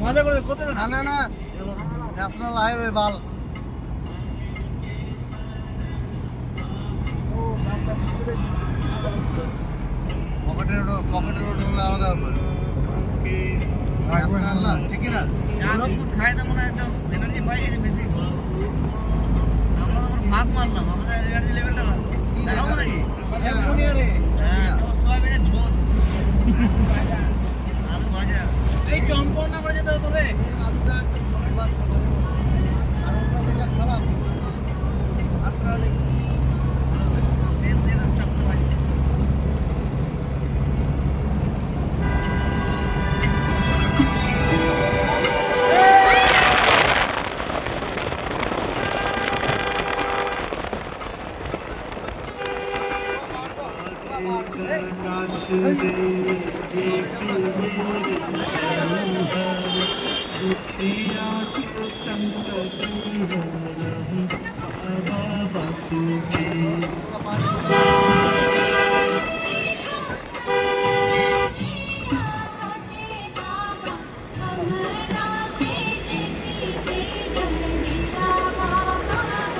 মজা করে কোথায় না না না ন্যাশনাল হাইওয়ে বাল পকেটের রোড হলে আলাদা ব্যাপার ন্যাশনাল না ঠিকই না চা বিস্কুট খাই তো মনে হয় একদম এনার্জি পাই গেছে বেশি আমরা তো ভাত মারলাম আমাদের এনার্জি লেভেলটা দেখাবো নাকি হ্যাঁ তো সোয়াবিনের ঝোল আলু ভাজা এই চম্পন না করে যেতে হতো রে আলুটা একদম সবাই বাচ্চা আর ওটা দেখলে খারাপ আপনারা তেল দিয়ে দাম চাপতে পারি Hey!